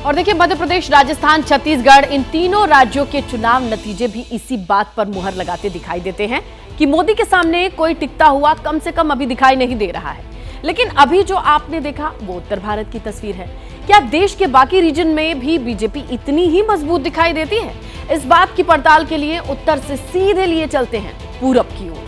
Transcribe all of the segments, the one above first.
और देखिए, मध्य प्रदेश, राजस्थान, छत्तीसगढ़, इन तीनों राज्यों के चुनाव नतीजे भी इसी बात पर मुहर लगाते दिखाई देते हैं कि मोदी के सामने कोई टिकता हुआ कम से कम अभी दिखाई नहीं दे रहा है। लेकिन अभी जो आपने देखा वो उत्तर भारत की तस्वीर है। क्या देश के बाकी रीजन में भी बीजेपी इतनी ही मजबूत दिखाई देती है? इस बात की पड़ताल के लिए उत्तर से सीधे लिए चलते हैं पूरब की ओर।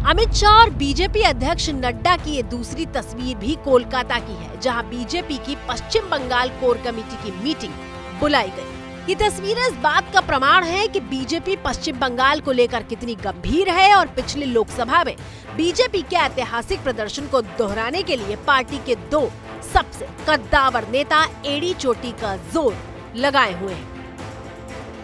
अमित शाह और बीजेपी अध्यक्ष नड्डा की ये दूसरी तस्वीर भी कोलकाता की है, जहां बीजेपी की पश्चिम बंगाल कोर कमेटी की मीटिंग बुलाई गई। ये तस्वीरें इस बात का प्रमाण है कि बीजेपी पश्चिम बंगाल को लेकर कितनी गंभीर है और पिछले लोकसभा में बीजेपी के ऐतिहासिक प्रदर्शन को दोहराने के लिए पार्टी के दो सबसे कद्दावर नेता एड़ी चोटी का जोर लगाए हुए हैं।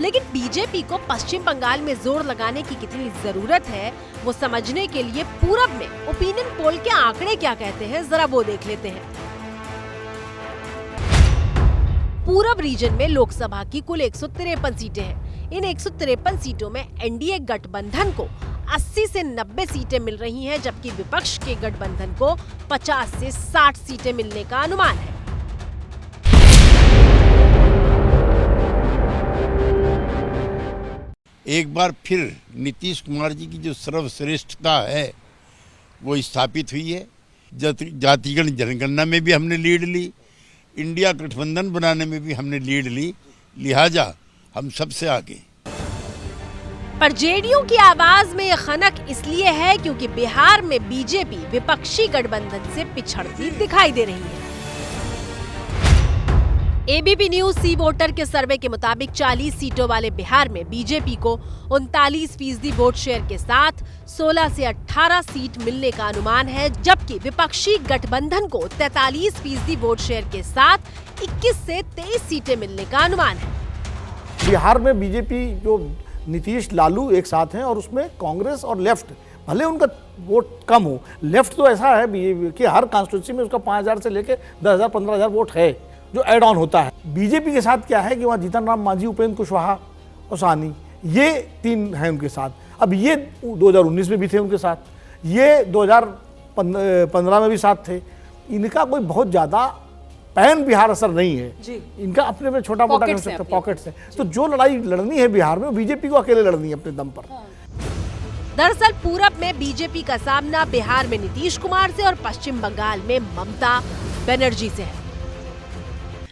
लेकिन बीजेपी को पश्चिम बंगाल में जोर लगाने की कितनी जरूरत है, वो समझने के लिए पूरब में ओपिनियन पोल के आंकड़े क्या कहते हैं, जरा वो देख लेते हैं। पूरब रीजन में लोकसभा की कुल 153 सीटें हैं। इन 153 सीटों में एनडीए गठबंधन को 80 से 90 सीटें मिल रही हैं, जबकि विपक्ष के गठबंधन को 50 से 60 सीटें मिलने का अनुमान है। एक बार फिर नीतीश कुमार जी की जो सर्वश्रेष्ठता है वो स्थापित हुई है। जातिगण जनगणना में भी हमने लीड ली, इंडिया गठबंधन बनाने में भी हमने लीड ली, लिहाजा हम सबसे आगे। पर जेडीयू की आवाज में ये खनक इसलिए है क्योंकि बिहार में बीजेपी विपक्षी गठबंधन से पिछड़ती दिखाई दे रही है। एबीपी न्यूज सी वोटर के सर्वे के मुताबिक 40 सीटों वाले बिहार में बीजेपी को 39% वोट शेयर के साथ 16 से 18 सीट मिलने का अनुमान है, जबकि विपक्षी गठबंधन को 43% वोट शेयर के साथ 21 से 23 सीटें मिलने का अनुमान है। बिहार में बीजेपी जो नीतीश लालू एक साथ हैं और उसमें कांग्रेस और लेफ्ट, भले उनका वोट कम हो, लेफ्ट तो ऐसा है कि हर कॉन्स्टिट्यूंसी में उसका 5,000 से लेकर 10,000 15,000 वोट है जो एड ऑन होता है। बीजेपी के साथ क्या है कि वहाँ जीतन राम मांझी, उपेंद्र कुशवाहा और साहनी, ये तीन हैं उनके साथ। अब ये 2019 में भी थे उनके साथ, ये 2015 में भी साथ थे। इनका कोई बहुत ज़्यादा पैन बिहार असर नहीं है जी। इनका अपने में छोटा मोटा पॉकेट्स है। तो जो लड़ाई लड़नी है बिहार में, बीजेपी को अकेले लड़नी है अपने दम पर। दरअसल पूरब में बीजेपी का सामना बिहार में नीतीश कुमार से और पश्चिम बंगाल में ममता बनर्जी से है।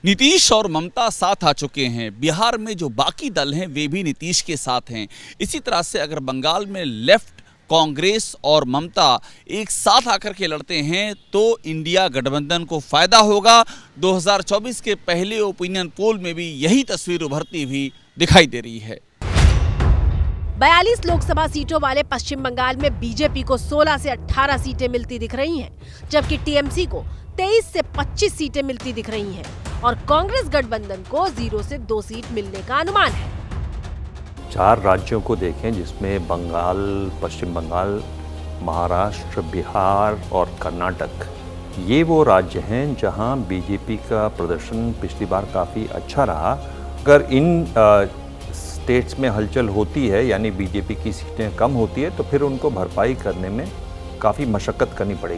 नीतीश और ममता साथ आ चुके हैं, बिहार में जो बाकी दल हैं वे भी नीतीश के साथ हैं। इसी तरह से अगर बंगाल में लेफ्ट, कांग्रेस और ममता एक साथ आकर के लड़ते हैं तो इंडिया गठबंधन को फायदा होगा। 2024 के पहले ओपिनियन पोल में भी यही तस्वीर उभरती हुई दिखाई दे रही है। 42 लोकसभा सीटों वाले पश्चिम बंगाल में बीजेपी को 16 से 18 सीटें मिलती दिख रही हैं, जबकि टीएमसी को 23 से 25 सीटें मिलती दिख रही हैं और कांग्रेस गठबंधन को 0 से 2 सीट मिलने का अनुमान है। 4 राज्यों को देखें जिसमें बंगाल, पश्चिम बंगाल, महाराष्ट्र, बिहार और कर्नाटक, ये वो राज्य हैं जहां बीजेपी का प्रदर्शन पिछली बार काफ़ी अच्छा रहा। अगर इन स्टेट्स में हलचल होती है, यानी बीजेपी की सीटें कम होती है, तो फिर उनको भरपाई करने में काफ़ी मशक्कत करनी पड़ेगी।